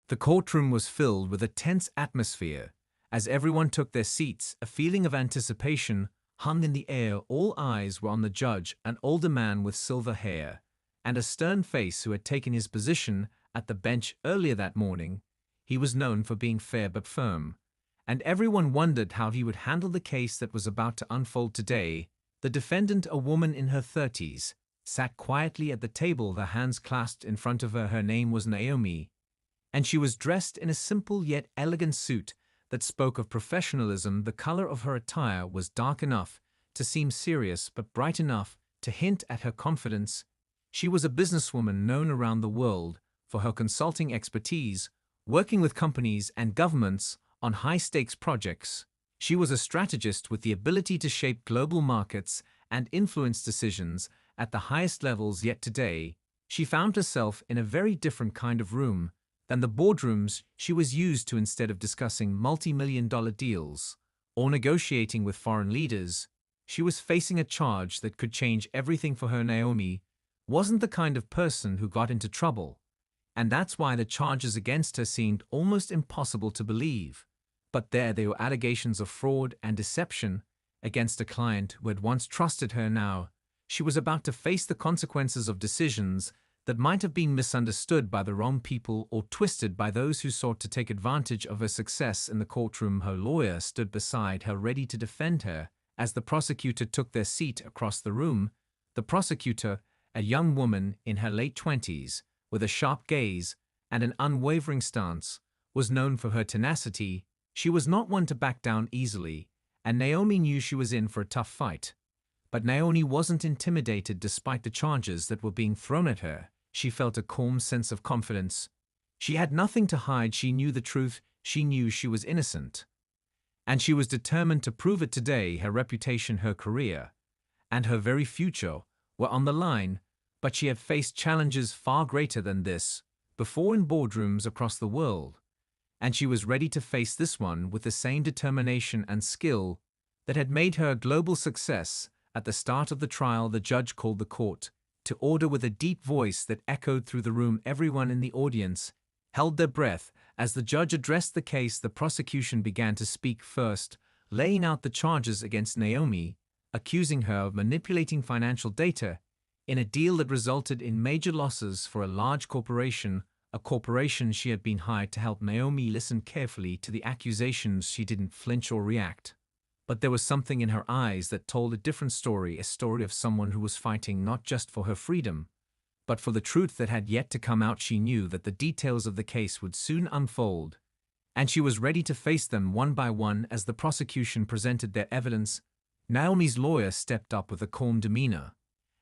The courtroom was filled with a tense atmosphere. As everyone took their seats, a feeling of anticipation hung in the air. All eyes were on the judge, an older man with silver hair and a stern face who had taken his position at the bench earlier that morning. He was known for being fair but firm, and everyone wondered how he would handle the case that was about to unfold today. The defendant, a woman in her 30s, sat quietly at the table, her hands clasped in front of her. Her name was Naomi, and she was dressed in a simple yet elegant suit that spoke of professionalism. The color of her attire was dark enough to seem serious, but bright enough to hint at her confidence. She was a businesswoman known around the world for her consulting expertise, working with companies and governments on high-stakes projects. She was a strategist with the ability to shape global markets and influence decisions at the highest levels. Yet today, she found herself in a very different kind of room than the boardrooms she was used to. Instead of discussing multi-million-dollar deals or negotiating with foreign leaders, she was facing a charge that could change everything for her. Naomi wasn't the kind of person who got into trouble, and that's why the charges against her seemed almost impossible to believe. But there they were, allegations of fraud and deception against a client who had once trusted her. Now she was about to face the consequences of decisions that might have been misunderstood by the wrong people or twisted by those who sought to take advantage of her success. In the courtroom, her lawyer stood beside her, ready to defend her. As the prosecutor took their seat across the room, the prosecutor, a young woman in her late 20s, with a sharp gaze and an unwavering stance, was known for her tenacity. She was not one to back down easily, and Naomi knew she was in for a tough fight. But Naomi wasn't intimidated despite the charges that were being thrown at her. She felt a calm sense of confidence. She had nothing to hide. She knew the truth. She knew she was innocent, and she was determined to prove it today. Her reputation, her career, and her very future were on the line. But she had faced challenges far greater than this before in boardrooms across the world, and she was ready to face this one with the same determination and skill that had made her a global success. At the start of the trial, the judge called the court to order with a deep voice that echoed through the room. Everyone in the audience held their breath as the judge addressed the case. The prosecution began to speak first, laying out the charges against Naomi, accusing her of manipulating financial data in a deal that resulted in major losses for a large corporation, a corporation she had been hired to help. Naomi listened carefully to the accusations. She didn't flinch or react, but there was something in her eyes that told a different story, a story of someone who was fighting not just for her freedom, but for the truth that had yet to come out. She knew that the details of the case would soon unfold, and she was ready to face them one by one. As the prosecution presented their evidence, Naomi's lawyer stepped up with a calm demeanor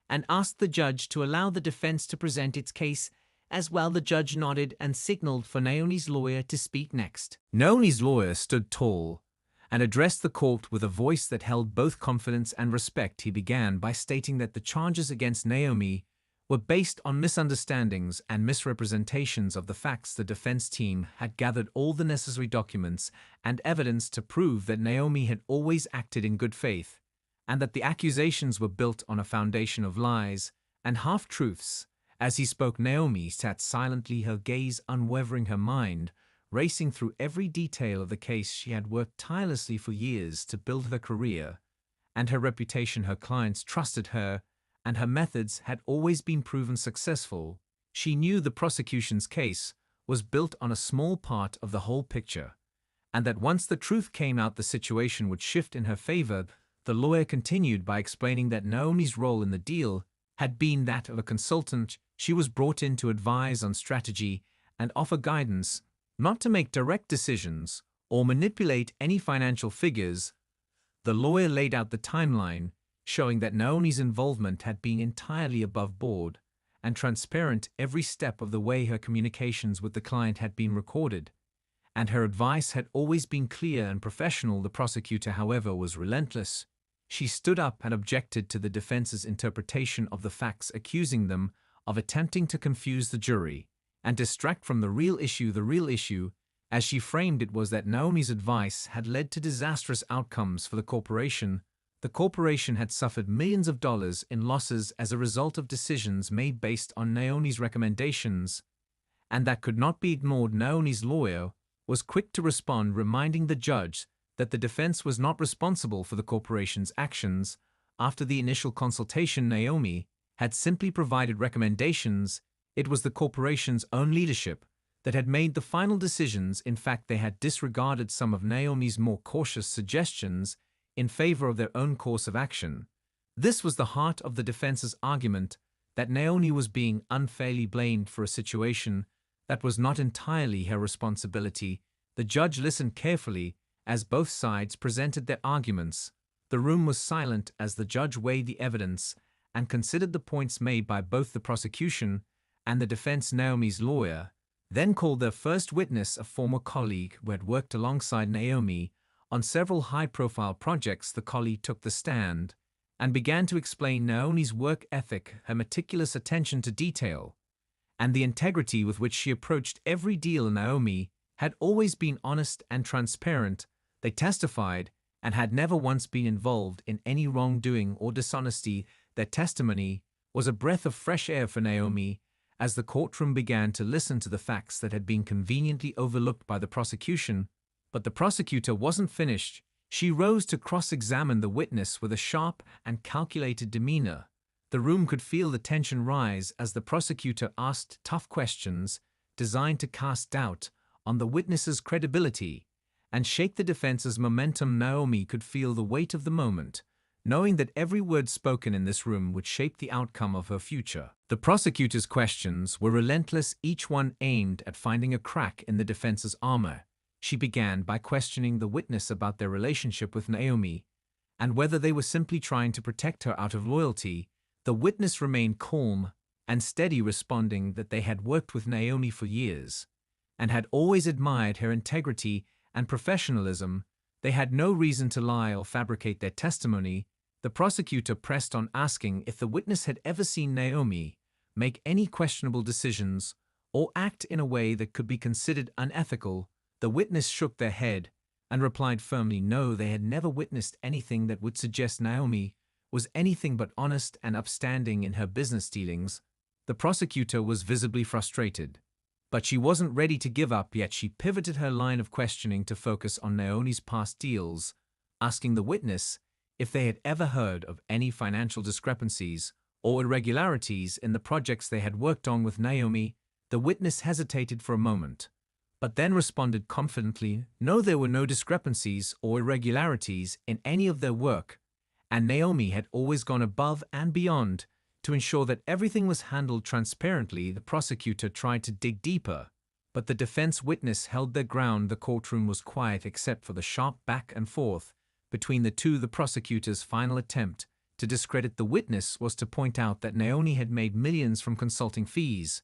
and asked the judge to allow the defense to present its case as well. The judge nodded and signaled for Naomi's lawyer to speak next. Naomi's lawyer stood tall and addressed the court with a voice that held both confidence and respect. He began by stating that the charges against Naomi were based on misunderstandings and misrepresentations of the facts. The defense team had gathered all the necessary documents and evidence to prove that Naomi had always acted in good faith, and that the accusations were built on a foundation of lies and half-truths. As he spoke, Naomi sat silently, her gaze unwavering, her mind racing through every detail of the case. She had worked tirelessly for years to build her career and her reputation. Her clients trusted her, and her methods had always been proven successful. She knew the prosecution's case was built on a small part of the whole picture, and that once the truth came out, the situation would shift in her favor. The lawyer continued by explaining that Naomi's role in the deal had been that of a consultant. She was brought in to advise on strategy and offer guidance, not to make direct decisions or manipulate any financial figures. The lawyer laid out the timeline, showing that Naomi's involvement had been entirely above board and transparent. Every step of the way her communications with the client had been recorded, and her advice had always been clear and professional. The prosecutor, however, was relentless. She stood up and objected to the defense's interpretation of the facts, accusing them of attempting to confuse the jury and distract from the real issue. The real issue, as she framed it, was that Naomi's advice had led to disastrous outcomes for the corporation. The corporation had suffered millions of dollars in losses as a result of decisions made based on Naomi's recommendations, and that could not be ignored. Naomi's lawyer was quick to respond, reminding the judge that the defense was not responsible for the corporation's actions. After the initial consultation, Naomi had simply provided recommendations. It was the corporation's own leadership that had made the final decisions. In fact, they had disregarded some of Naomi's more cautious suggestions in favor of their own course of action. This was the heart of the defense's argument, that Naomi was being unfairly blamed for a situation that was not entirely her responsibility. The judge listened carefully as both sides presented their arguments. The room was silent as the judge weighed the evidence and considered the points made by both the prosecution and the defense. Naomi's lawyer then called their first witness, a former colleague who had worked alongside Naomi on several high-profile projects. The colleague took the stand and began to explain Naomi's work ethic, her meticulous attention to detail, and the integrity with which she approached every deal. Naomi had always been honest and transparent, they testified, and had never once been involved in any wrongdoing or dishonesty. Their testimony was a breath of fresh air for Naomi as the courtroom began to listen to the facts that had been conveniently overlooked by the prosecution. But the prosecutor wasn't finished. She rose to cross-examine the witness with a sharp and calculated demeanor. The room could feel the tension rise as the prosecutor asked tough questions designed to cast doubt on the witness's credibility and shake the defense's momentum. Naomi could feel the weight of the moment, knowing that every word spoken in this room would shape the outcome of her future. The prosecutor's questions were relentless, each one aimed at finding a crack in the defense's armor. She began by questioning the witness about their relationship with Naomi and whether they were simply trying to protect her out of loyalty. The witness remained calm and steady, responding that they had worked with Naomi for years and had always admired her integrity and professionalism. They had no reason to lie or fabricate their testimony. The prosecutor pressed on, asking if the witness had ever seen Naomi make any questionable decisions or act in a way that could be considered unethical. The witness shook their head and replied firmly no, they had never witnessed anything that would suggest Naomi was anything but honest and upstanding in her business dealings. The prosecutor was visibly frustrated, but she wasn't ready to give up yet. She pivoted her line of questioning to focus on Naomi's past deals, asking the witness if they had ever heard of any financial discrepancies or irregularities in the projects they had worked on with Naomi. The witness hesitated for a moment, but then responded confidently, no, there were no discrepancies or irregularities in any of their work, and Naomi had always gone above and beyond to ensure that everything was handled transparently. The prosecutor tried to dig deeper, but the defense witness held their ground. The courtroom was quiet except for the sharp back and forth between the two. The prosecutor's final attempt to discredit the witness was to point out that Naomi had made millions from consulting fees,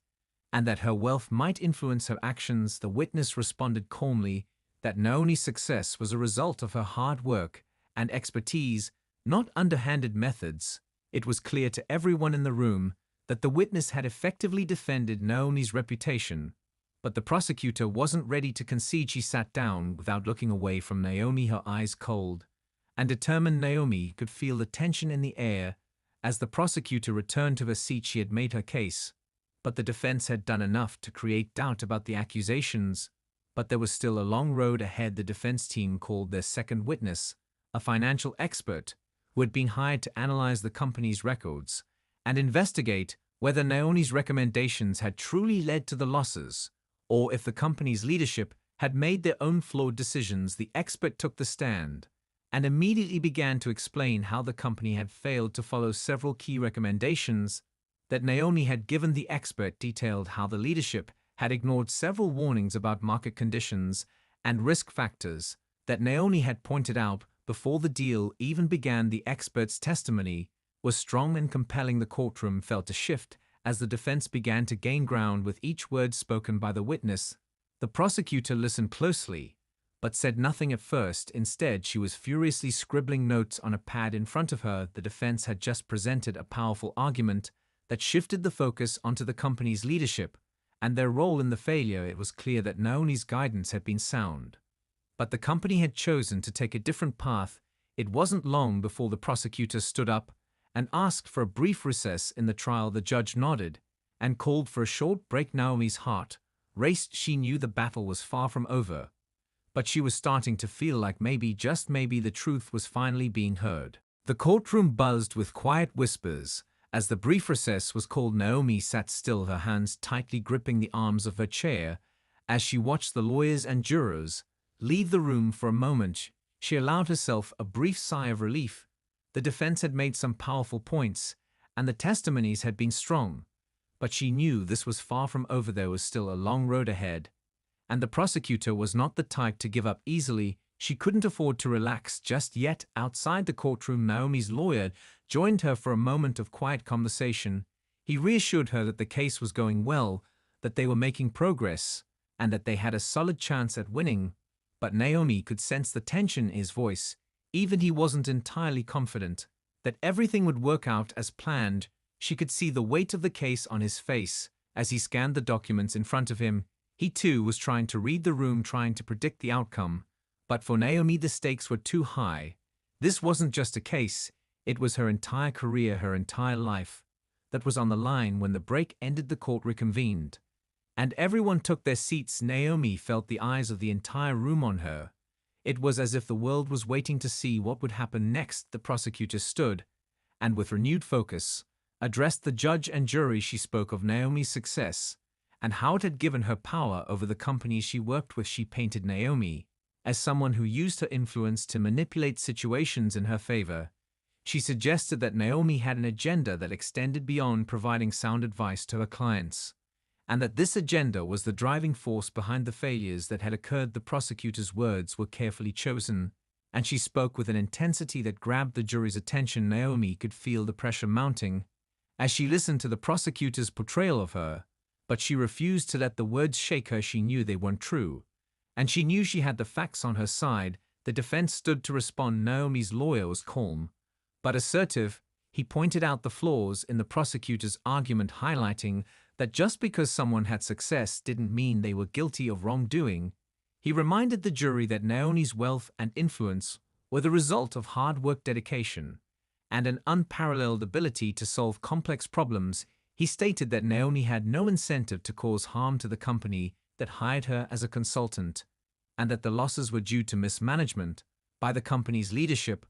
and that her wealth might influence her actions. The witness responded calmly that Naomi's success was a result of her hard work and expertise, not underhanded methods. It was clear to everyone in the room that the witness had effectively defended Naomi's reputation, but the prosecutor wasn't ready to concede. She sat down without looking away from Naomi, her eyes cold and determined. Naomi could feel the tension in the air as the prosecutor returned to her seat. She had made her case, but the defense had done enough to create doubt about the accusations. But there was still a long road ahead. The defense team called their second witness, a financial expert who had been hired to analyze the company's records and investigate whether Naomi's recommendations had truly led to the losses, or if the company's leadership had made their own flawed decisions. The expert took the stand and immediately began to explain how the company had failed to follow several key recommendations that Naomi had given. The expert detailed how the leadership had ignored several warnings about market conditions and risk factors that Naomi had pointed out before the deal even began. The expert's testimony was strong and compelling. The courtroom felt a shift as the defense began to gain ground with each word spoken by the witness. The prosecutor listened closely, but said nothing at first. Instead, she was furiously scribbling notes on a pad in front of her. The defense had just presented a powerful argument that shifted the focus onto the company's leadership and their role in the failure. It was clear that Naomi's guidance had been sound, but the company had chosen to take a different path. It wasn't long before the prosecutor stood up and asked for a brief recess in the trial. The judge nodded and called for a short break. Naomi's heart raced. She knew the battle was far from over, but she was starting to feel like maybe, just maybe, the truth was finally being heard. The courtroom buzzed with quiet whispers. As the brief recess was called, Naomi sat still, her hands tightly gripping the arms of her chair. As she watched the lawyers and jurors leave the room for a moment, she allowed herself a brief sigh of relief. The defense had made some powerful points, and the testimonies had been strong. But she knew this was far from over. There was still a long road ahead, and the prosecutor was not the type to give up easily. She couldn't afford to relax just yet. Outside the courtroom, Naomi's lawyer joined her for a moment of quiet conversation. He reassured her that the case was going well, that they were making progress, and that they had a solid chance at winning. But Naomi could sense the tension in his voice. Even he wasn't entirely confident that everything would work out as planned. She could see the weight of the case on his face as he scanned the documents in front of him. He too was trying to read the room, trying to predict the outcome. But for Naomi, the stakes were too high. This wasn't just a case, it was her entire career, her entire life, that was on the line. When the break ended, the court reconvened, and everyone took their seats. Naomi felt the eyes of the entire room on her. It was as if the world was waiting to see what would happen next. The prosecutor stood, and with renewed focus, addressed the judge and jury. She spoke of Naomi's success, and how it had given her power over the companies she worked with. She painted Naomi as someone who used her influence to manipulate situations in her favor. She suggested that Naomi had an agenda that extended beyond providing sound advice to her clients, and that this agenda was the driving force behind the failures that had occurred. The prosecutor's words were carefully chosen, and she spoke with an intensity that grabbed the jury's attention. Naomi could feel the pressure mounting as she listened to the prosecutor's portrayal of her, but she refused to let the words shake her. She knew they weren't true, and she knew she had the facts on her side. The defense stood to respond. Naomi's lawyer was calm but assertive. He pointed out the flaws in the prosecutor's argument, highlighting that just because someone had success didn't mean they were guilty of wrongdoing. He reminded the jury that Naomi's wealth and influence were the result of hard work, dedication, and an unparalleled ability to solve complex problems. He stated that Naomi had no incentive to cause harm to the company that hired her as a consultant, and that the losses were due to mismanagement by the company's leadership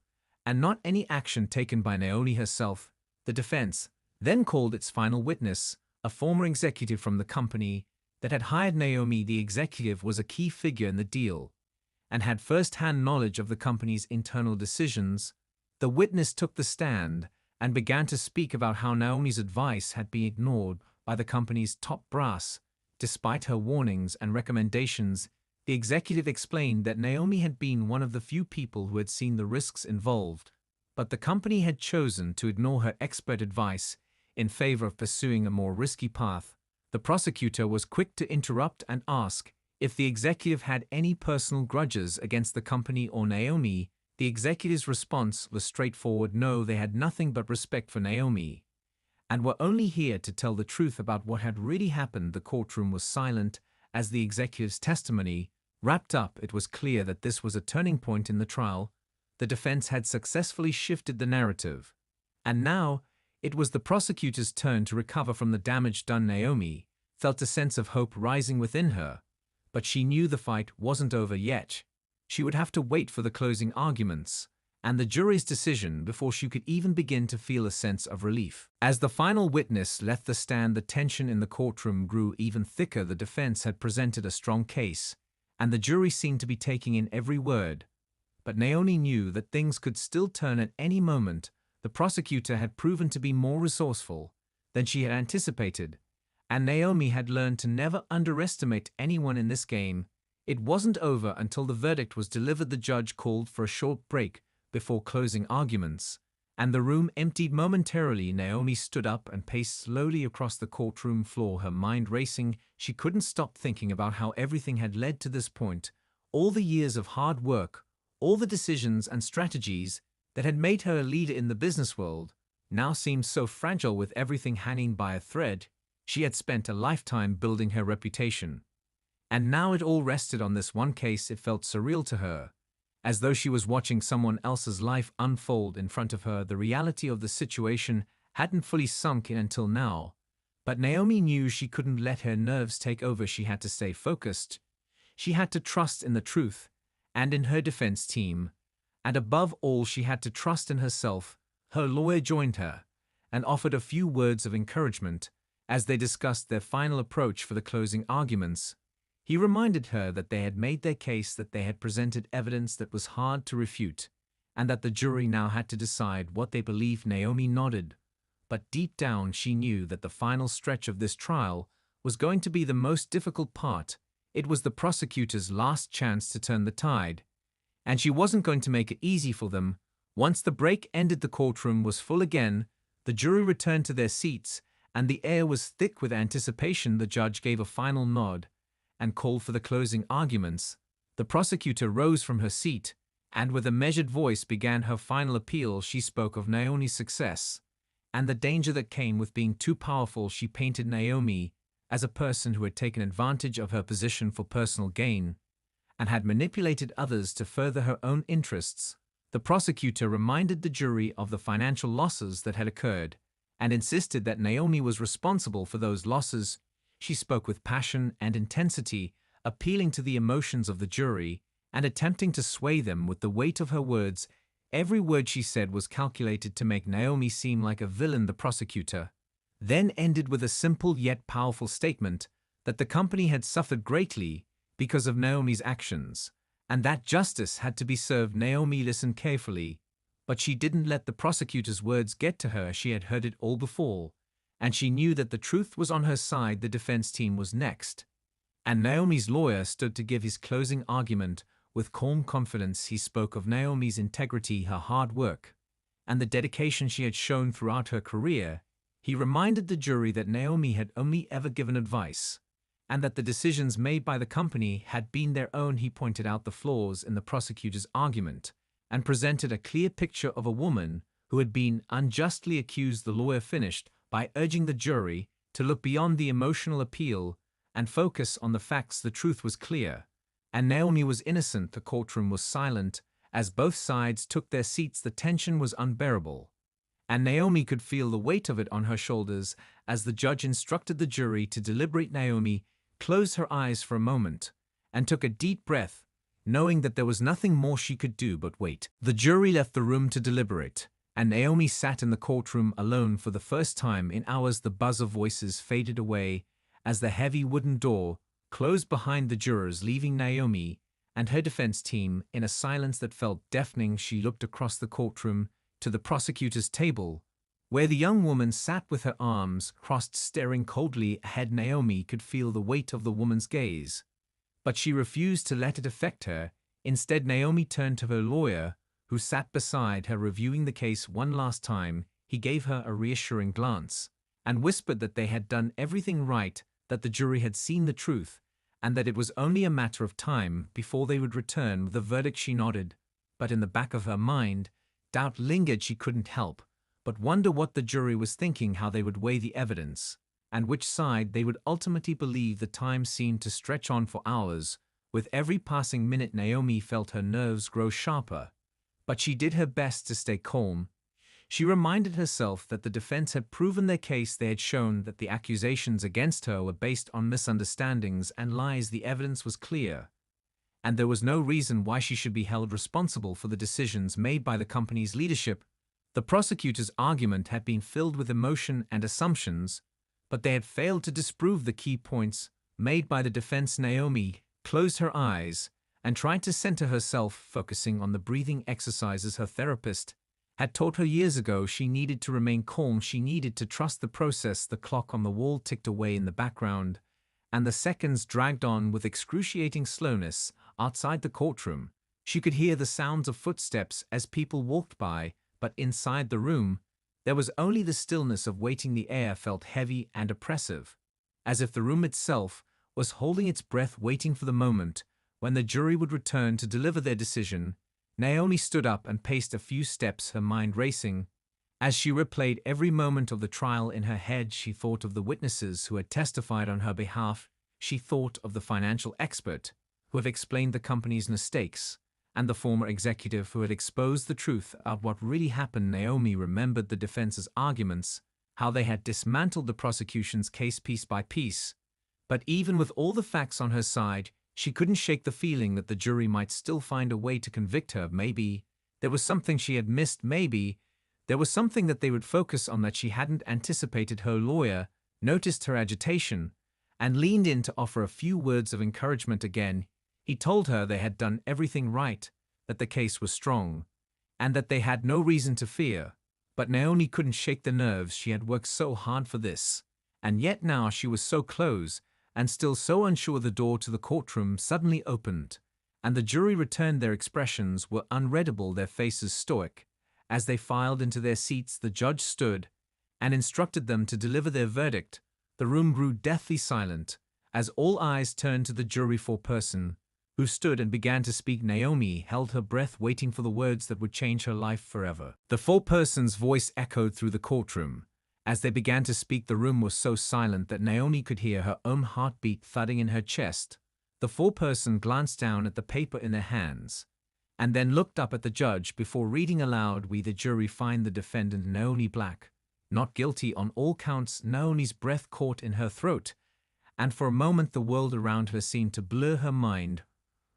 and not any action taken by Naomi herself. The defense then called its final witness, a former executive from the company that had hired Naomi. The executive was a key figure in the deal and had first-hand knowledge of the company's internal decisions. The witness took the stand and began to speak about how Naomi's advice had been ignored by the company's top brass. Despite her warnings and recommendations, the executive explained that Naomi had been one of the few people who had seen the risks involved, but the company had chosen to ignore her expert advice in favor of pursuing a more risky path. The prosecutor was quick to interrupt and ask if the executive had any personal grudges against the company or Naomi. The executive's response was straightforward: no, they had nothing but respect for Naomi, and were only here to tell the truth about what had really happened. The courtroom was silent as the executive's testimony wrapped up. It was clear that this was a turning point in the trial. The defense had successfully shifted the narrative, and now it was the prosecutor's turn to recover from the damage done. Naomi felt a sense of hope rising within her, but she knew the fight wasn't over yet. She would have to wait for the closing arguments and the jury's decision before she could even begin to feel a sense of relief. As the final witness left the stand, the tension in the courtroom grew even thicker. The defense had presented a strong case, and the jury seemed to be taking in every word. But Naomi knew that things could still turn at any moment. The prosecutor had proven to be more resourceful than she had anticipated, and Naomi had learned to never underestimate anyone in this game. It wasn't over until the verdict was delivered. The judge called for a short break before closing arguments, and the room emptied momentarily. Naomi stood up and paced slowly across the courtroom floor, her mind racing. She couldn't stop thinking about how everything had led to this point. All the years of hard work, all the decisions and strategies that had made her a leader in the business world, now seemed so fragile, with everything hanging by a thread. She had spent a lifetime building her reputation, and now it all rested on this one case. It felt surreal to her, as though she was watching someone else's life unfold in front of her. The reality of the situation hadn't fully sunk in until now, But Naomi knew she couldn't let her nerves take over. She had to stay focused. She had to trust in the truth and in her defense team. And above all, she had to trust in herself. Her lawyer joined her and offered a few words of encouragement as they discussed their final approach for the closing arguments. He reminded her that they had made their case, that they had presented evidence that was hard to refute, and that the jury now had to decide what they believed. Naomi nodded, but deep down she knew that the final stretch of this trial was going to be the most difficult part. It was the prosecutor's last chance to turn the tide, and she wasn't going to make it easy for them. Once the break ended, the courtroom was full again. The jury returned to their seats, and the air was thick with anticipation. The judge gave a final nod and called for the closing arguments. The prosecutor rose from her seat and with a measured voice began her final appeal. She spoke of Naomi's success and the danger that came with being too powerful. She painted Naomi as a person who had taken advantage of her position for personal gain and had manipulated others to further her own interests. The prosecutor reminded the jury of the financial losses that had occurred and insisted that Naomi was responsible for those losses. She spoke with passion and intensity, appealing to the emotions of the jury and attempting to sway them with the weight of her words. Every word she said was calculated to make Naomi seem like a villain. The prosecutor then ended with a simple yet powerful statement that the company had suffered greatly because of Naomi's actions, and that justice had to be served. Naomi listened carefully, but she didn't let the prosecutor's words get to her. She had heard it all before, and she knew that the truth was on her side. The defense team was next, and Naomi's lawyer stood to give his closing argument. With calm confidence, he spoke of Naomi's integrity, her hard work, and the dedication she had shown throughout her career. He reminded the jury that Naomi had only ever given advice, and that the decisions made by the company had been their own. He pointed out the flaws in the prosecutor's argument and presented a clear picture of a woman who had been unjustly accused. The lawyer finished by urging the jury to look beyond the emotional appeal and focus on the facts. The truth was clear, and Naomi was innocent. The courtroom was silent as both sides took their seats. The tension was unbearable, and Naomi could feel the weight of it on her shoulders as the judge instructed the jury to deliberate. Naomi closed her eyes for a moment and took a deep breath, knowing that there was nothing more she could do but wait. The jury left the room to deliberate, and Naomi sat in the courtroom alone for the first time in hours. The buzz of voices faded away as the heavy wooden door closed behind the jurors, leaving Naomi and her defense team in a silence that felt deafening. She looked across the courtroom to the prosecutor's table, where the young woman sat with her arms crossed, staring coldly ahead. Naomi could feel the weight of the woman's gaze, but she refused to let it affect her. Instead, Naomi turned to her lawyer, who sat beside her reviewing the case one last time. He gave her a reassuring glance and whispered that they had done everything right, that the jury had seen the truth, and that it was only a matter of time before they would return with a verdict. She nodded, but in the back of her mind, doubt lingered. She couldn't help but wonder what the jury was thinking, how they would weigh the evidence, and which side they would ultimately believe. The time seemed to stretch on for hours. With every passing minute, Naomi felt her nerves grow sharper, but she did her best to stay calm. She reminded herself that the defense had proven their case. They had shown that the accusations against her were based on misunderstandings and lies. The evidence was clear, and there was no reason why she should be held responsible for the decisions made by the company's leadership. The prosecutor's argument had been filled with emotion and assumptions, but they had failed to disprove the key points made by the defense. Naomi closed her eyes and tried to center herself, focusing on the breathing exercises her therapist had taught her years ago. She needed to remain calm. She needed to trust the process. The clock on the wall ticked away in the background, and the seconds dragged on with excruciating slowness. Outside the courtroom, she could hear the sounds of footsteps as people walked by, but inside the room, there was only the stillness of waiting. The air felt heavy and oppressive, as if the room itself was holding its breath, waiting for the moment when the jury would return to deliver their decision. Naomi stood up and paced a few steps, her mind racing. As she replayed every moment of the trial in her head, she thought of the witnesses who had testified on her behalf. She thought of the financial expert who had explained the company's mistakes, and the former executive who had exposed the truth about what really happened. Naomi remembered the defense's arguments, how they had dismantled the prosecution's case piece by piece. But even with all the facts on her side, she couldn't shake the feeling that the jury might still find a way to convict her. Maybe there was something she had missed. Maybe there was something that they would focus on that she hadn't anticipated. Her lawyer noticed her agitation and leaned in to offer a few words of encouragement again. He told her they had done everything right, that the case was strong, and that they had no reason to fear. But Naomi couldn't shake the nerves. She had worked so hard for this, and yet now she was so close and still so unsure. The door to the courtroom suddenly opened, and the jury returned. Their expressions were unreadable, their faces stoic. As they filed into their seats, the judge stood and instructed them to deliver their verdict. The room grew deathly silent as all eyes turned to the jury foreperson, who stood and began to speak. Naomi held her breath, waiting for the words that would change her life forever. The foreperson's voice echoed through the courtroom. As they began to speak, the room was so silent that Naomi could hear her own heartbeat thudding in her chest. The foreperson glanced down at the paper in their hands, and then looked up at the judge before reading aloud, "We, the jury, find the defendant Naomi Black not guilty on all counts." Naomi's breath caught in her throat, and for a moment the world around her seemed to blur. Her mind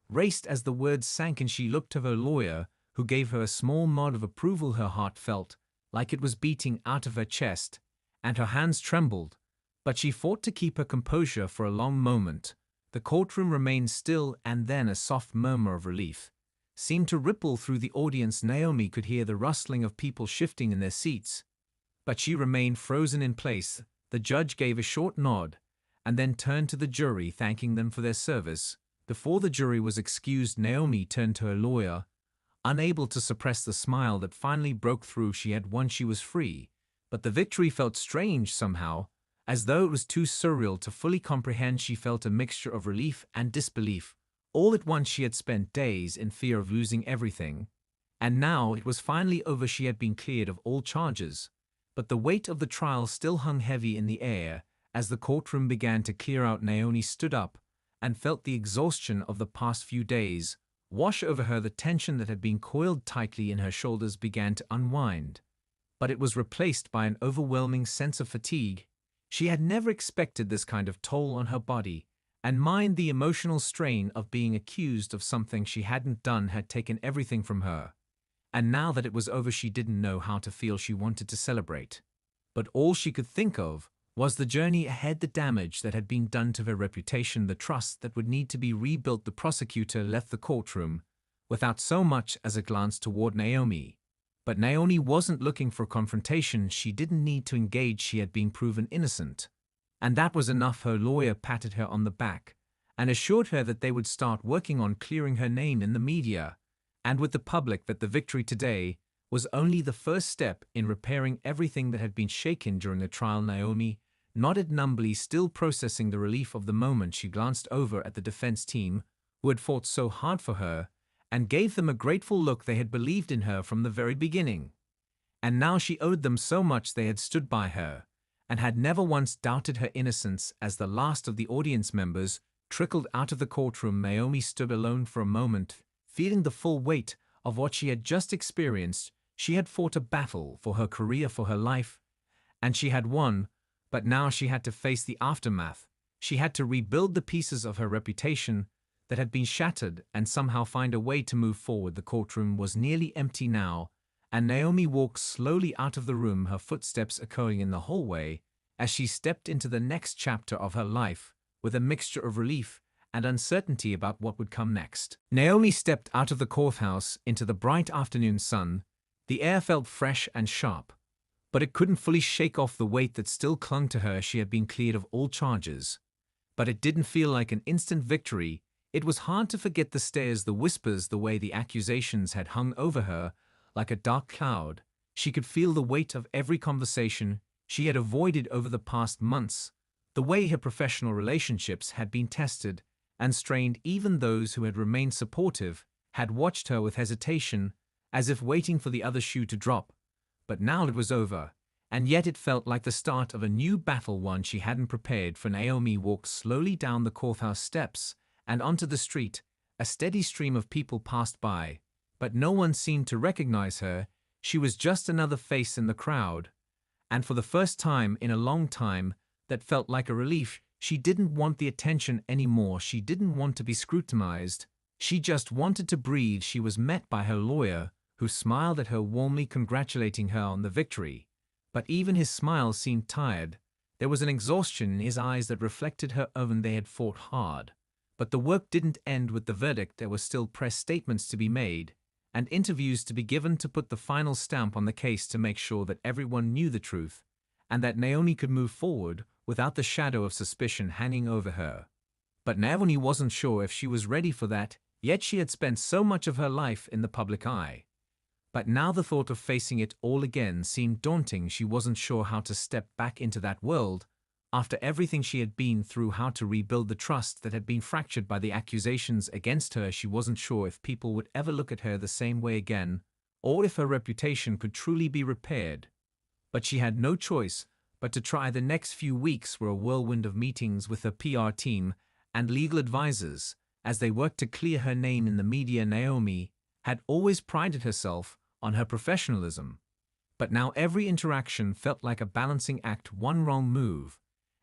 raced as the words sank, and she looked to her lawyer, who gave her a small nod of approval. Her heart felt like it was beating out of her chest, and her hands trembled, but she fought to keep her composure. For a long moment, the courtroom remained still, and then a soft murmur of relief seemed to ripple through the audience. Naomi could hear the rustling of people shifting in their seats, but she remained frozen in place. The judge gave a short nod and then turned to the jury, thanking them for their service. Before the jury was excused, Naomi turned to her lawyer, unable to suppress the smile that finally broke through. She had won, she was free, but the victory felt strange somehow, as though it was too surreal to fully comprehend. She felt a mixture of relief and disbelief. All at once she had spent days in fear of losing everything, and now it was finally over. She had been cleared of all charges, but the weight of the trial still hung heavy in the air. As the courtroom began to clear out, Naomi stood up and felt the exhaustion of the past few days wash over her. The tension that had been coiled tightly in her shoulders began to unwind, but it was replaced by an overwhelming sense of fatigue. She had never expected this kind of toll on her body and mind. The emotional strain of being accused of something she hadn't done had taken everything from her, and now that it was over, she didn't know how to feel. She wanted to celebrate, but all she could think of was the journey ahead, the damage that had been done to her reputation, the trust that would need to be rebuilt. The prosecutor left the courtroom without so much as a glance toward Naomi. But Naomi wasn't looking for confrontation. She didn't need to engage. She had been proven innocent, and that was enough. Her lawyer patted her on the back and assured her that they would start working on clearing her name in the media and with the public, that the victory today was only the first step in repairing everything that had been shaken during the trial. Naomi nodded numbly, still processing the relief of the moment. She glanced over at the defense team, who had fought so hard for her, and gave them a grateful look. They had believed in her from the very beginning, and now she owed them so much. They had stood by her and had never once doubted her innocence. As the last of the audience members trickled out of the courtroom, Naomi stood alone for a moment, feeling the full weight of what she had just experienced. She had fought a battle for her career, for her life, and she had won, but now she had to face the aftermath. She had to rebuild the pieces of her reputation that had been shattered and somehow find a way to move forward. The courtroom was nearly empty now, and Naomi walked slowly out of the room, her footsteps echoing in the hallway as she stepped into the next chapter of her life with a mixture of relief and uncertainty about what would come next. Naomi stepped out of the courthouse into the bright afternoon sun. The air felt fresh and sharp, but it couldn't fully shake off the weight that still clung to her. She had been cleared of all charges, but it didn't feel like an instant victory. It was hard to forget the stares, the whispers, the way the accusations had hung over her like a dark cloud. She could feel the weight of every conversation she had avoided over the past months, the way her professional relationships had been tested and strained. Even those who had remained supportive had watched her with hesitation, as if waiting for the other shoe to drop. But now it was over, and yet it felt like the start of a new battle, one she hadn't prepared for. Naomi walked slowly down the courthouse steps and onto the street. A steady stream of people passed by, but no one seemed to recognize her. She was just another face in the crowd, And for the first time in a long time, that felt like a relief. She didn't want the attention anymore. She didn't want to be scrutinized. She just wanted to breathe. She was met by her lawyer, who smiled at her warmly, congratulating her on the victory. But even his smile seemed tired. There was an exhaustion in his eyes that reflected her own. They had fought hard. But the work didn't end with the verdict. There were still press statements to be made, and interviews to be given to put the final stamp on the case, to make sure that everyone knew the truth, and that Naomi could move forward without the shadow of suspicion hanging over her. But Naomi wasn't sure if she was ready for that, yet she had spent so much of her life in the public eye. But now the thought of facing it all again seemed daunting. She wasn't sure how to step back into that world. After everything she had been through, how to rebuild the trust that had been fractured by the accusations against her. She wasn't sure if people would ever look at her the same way again, or if her reputation could truly be repaired. But she had no choice but to try. The next few weeks were a whirlwind of meetings with her PR team and legal advisors as they worked to clear her name in the media. Naomi had always prided herself on her professionalism, but now every interaction felt like a balancing act. One wrong move,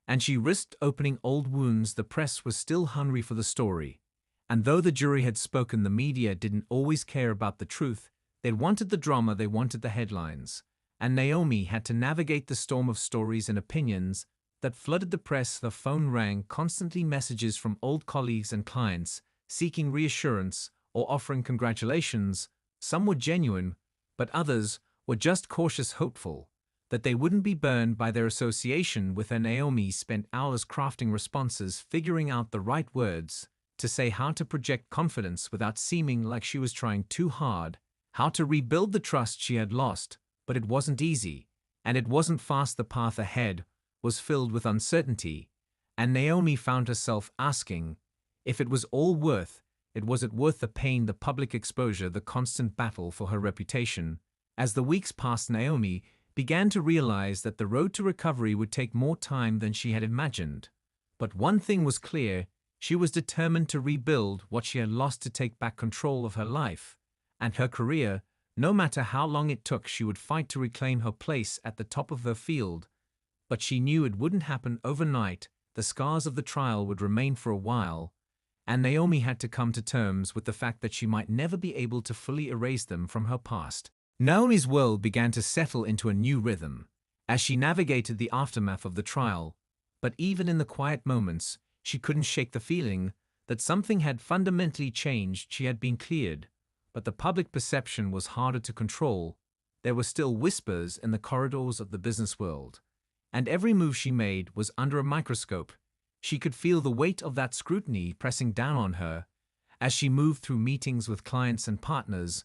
and she risked opening old wounds. The press was still hungry for the story, and though the jury had spoken, the media didn't always care about the truth. They wanted the drama, they wanted the headlines, and Naomi had to navigate the storm of stories and opinions that flooded the press. The phone rang constantly, messages from old colleagues and clients seeking reassurance or offering congratulations. Some were genuine, but others were just cautious, hopeful that they wouldn't be burned by their association with her. Naomi spent hours crafting responses, figuring out the right words to say, how to project confidence without seeming like she was trying too hard, how to rebuild the trust she had lost. But it wasn't easy, and it wasn't fast. The path ahead was filled with uncertainty, and Naomi found herself asking if it was all worth it. Was it worth the pain, the public exposure, the constant battle for her reputation? As the weeks passed, Naomi began to realize that the road to recovery would take more time than she had imagined. But one thing was clear: she was determined to rebuild what she had lost, to take back control of her life and her career. No matter how long it took, she would fight to reclaim her place at the top of her field. But she knew it wouldn't happen overnight. The scars of the trial would remain for a while, and Naomi had to come to terms with the fact that she might never be able to fully erase them from her past. Naomi's world began to settle into a new rhythm as she navigated the aftermath of the trial. But even in the quiet moments, she couldn't shake the feeling that something had fundamentally changed. She had been cleared, but the public perception was harder to control. There were still whispers in the corridors of the business world, and every move she made was under a microscope. She could feel the weight of that scrutiny pressing down on her as she moved through meetings with clients and partners.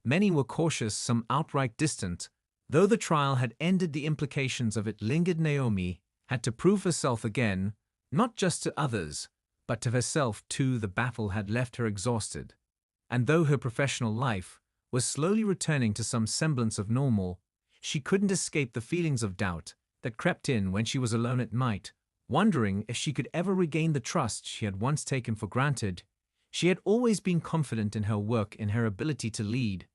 Many were cautious, some outright distant. Though the trial had ended, the implications of it lingered. Naomi had to prove herself again, not just to others, but to herself too. The battle had left her exhausted, and though her professional life was slowly returning to some semblance of normal, she couldn't escape the feelings of doubt that crept in when she was alone at night, wondering if she could ever regain the trust she had once taken for granted. She had always been confident in her work, in her ability to lead.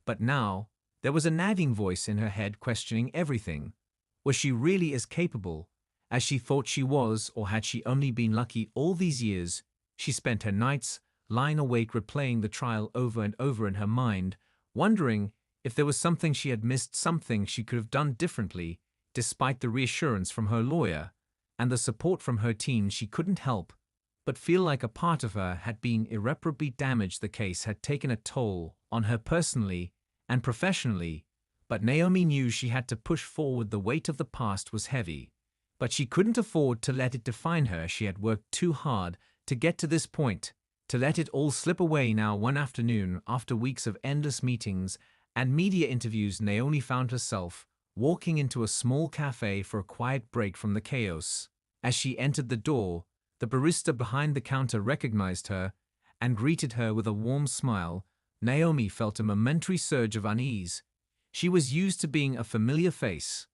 But now, there was a nagging voice in her head questioning everything. Was she really as capable as she thought she was, or had she only been lucky all these years? She spent her nights lying awake, replaying the trial over and over in her mind, wondering if there was something she had missed, something she could have done differently. Despite the reassurance from her lawyer and the support from her team, she couldn't help but feel like a part of her had been irreparably damaged. The case had taken a toll on her personally and professionally, but Naomi knew she had to push forward. The weight of the past was heavy, but she couldn't afford to let it define her. She had worked too hard to get to this point, to let it all slip away now. One afternoon, after weeks of endless meetings and media interviews, Naomi found herself walking into a small cafe for a quiet break from the chaos. As she entered the door, the barista behind the counter recognized her and greeted her with a warm smile. Naomi felt a momentary surge of unease. She was used to being a familiar face,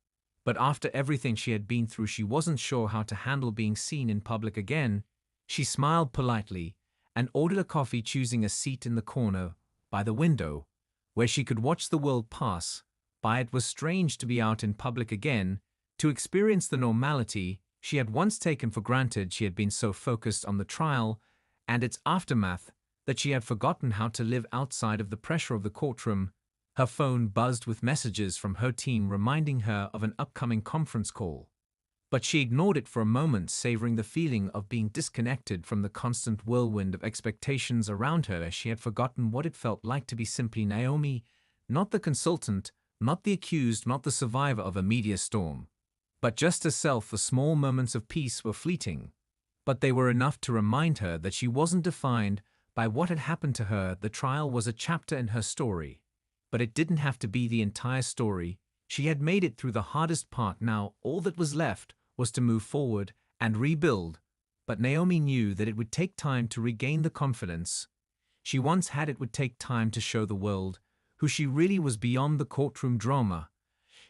but after everything she had been through, she wasn't sure how to handle being seen in public again. She smiled politely and ordered a coffee, choosing a seat in the corner by the window where she could watch the world pass by it was strange to be out in public again, to experience the normality she had once taken for granted. She had been so focused on the trial and its aftermath that she had forgotten how to live outside of the pressure of the courtroom. Her phone buzzed with messages from her team reminding her of an upcoming conference call. But she ignored it for a moment, savoring the feeling of being disconnected from the constant whirlwind of expectations around her, as she had forgotten what it felt like to be simply Naomi, not the consultant, not the accused, not the survivor of a media storm, but just herself. The small moments of peace were fleeting, but they were enough to remind her that she wasn't defined by what had happened to her. The trial was a chapter in her story, but it didn't have to be the entire story. She had made it through the hardest part. Now all that was left was to move forward and rebuild. But Naomi knew that it would take time to regain the confidence she once had. It would take time to show the world who she really was beyond the courtroom drama.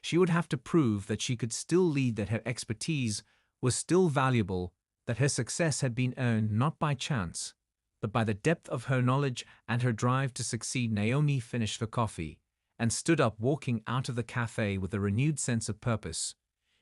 She would have to prove that she could still lead, that her expertise was still valuable, that her success had been earned not by chance, but by the depth of her knowledge and her drive to succeed. Naomi finished her coffee and stood up, walking out of the cafe with a renewed sense of purpose.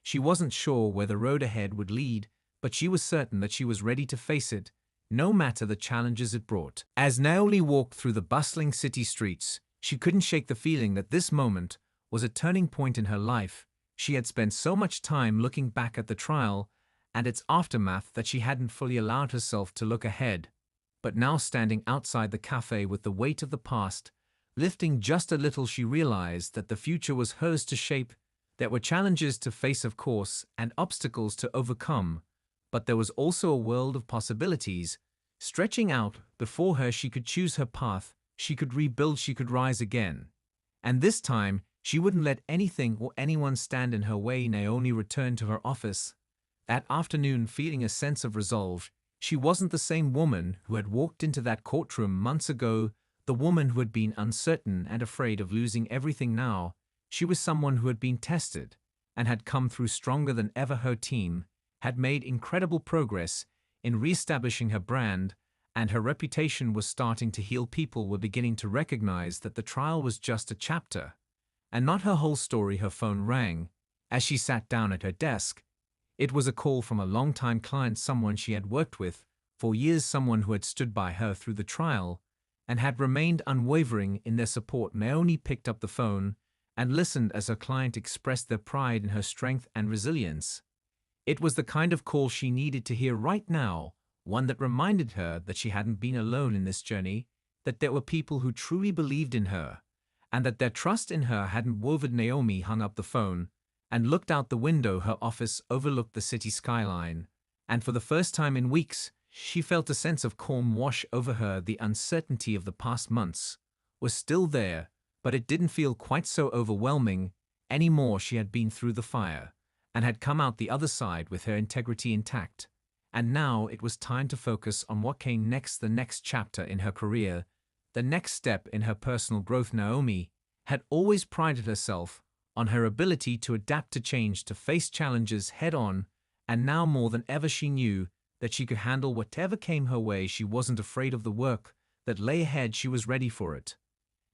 She wasn't sure where the road ahead would lead, but she was certain that she was ready to face it, no matter the challenges it brought. As Naomi walked through the bustling city streets, she couldn't shake the feeling that this moment was a turning point in her life. She had spent so much time looking back at the trial and its aftermath that she hadn't fully allowed herself to look ahead. But now, standing outside the cafe with the weight of the past lifting just a little, she realized that the future was hers to shape. There were challenges to face, of course, and obstacles to overcome, but there was also a world of possibilities stretching out before her. She could choose her path, she could rebuild, she could rise again. And this time, she wouldn't let anything or anyone stand in her way. Naomi returned to her office that afternoon feeling a sense of resolve. She wasn't the same woman who had walked into that courtroom months ago, the woman who had been uncertain and afraid of losing everything. Now, she was someone who had been tested and had come through stronger than ever. Her team had made incredible progress in reestablishing her brand, and her reputation was starting to heal. People were beginning to recognize that the trial was just a chapter and not her whole story. Her phone rang as she sat down at her desk. It was a call from a longtime client, someone she had worked with for years, someone who had stood by her through the trial and had remained unwavering in their support. Naomi picked up the phone and listened as her client expressed their pride in her strength and resilience. It was the kind of call she needed to hear right now, one that reminded her that she hadn't been alone in this journey, that there were people who truly believed in her, and that their trust in her hadn't wavered. Naomi hung up the phone and looked out the window. Her office overlooked the city skyline, and for the first time in weeks, she felt a sense of calm wash over her. The uncertainty of the past months was still there, but it didn't feel quite so overwhelming anymore. She had been through the fire and had come out the other side with her integrity intact. And now it was time to focus on what came next, the next chapter in her career, the next step in her personal growth. Naomi had always prided herself on her ability to adapt to change, to face challenges head on, and now more than ever she knew that she could handle whatever came her way. She wasn't afraid of the work that lay ahead. She was ready for it.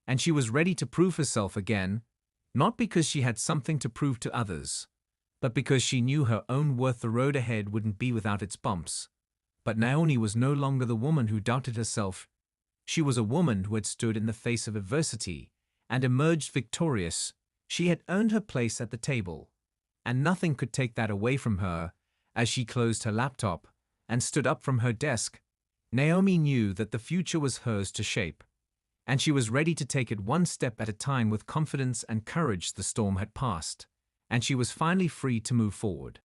And she was ready to prove herself again, not because she had something to prove to others, but because she knew her own worth. The road ahead wouldn't be without its bumps. But Naomi was no longer the woman who doubted herself. She was a woman who had stood in the face of adversity and emerged victorious. She had earned her place at the table, and nothing could take that away from her. As she closed her laptop and stood up from her desk, Naomi knew that the future was hers to shape, and she was ready to take it one step at a time with confidence and courage. The storm had passed, and she was finally free to move forward.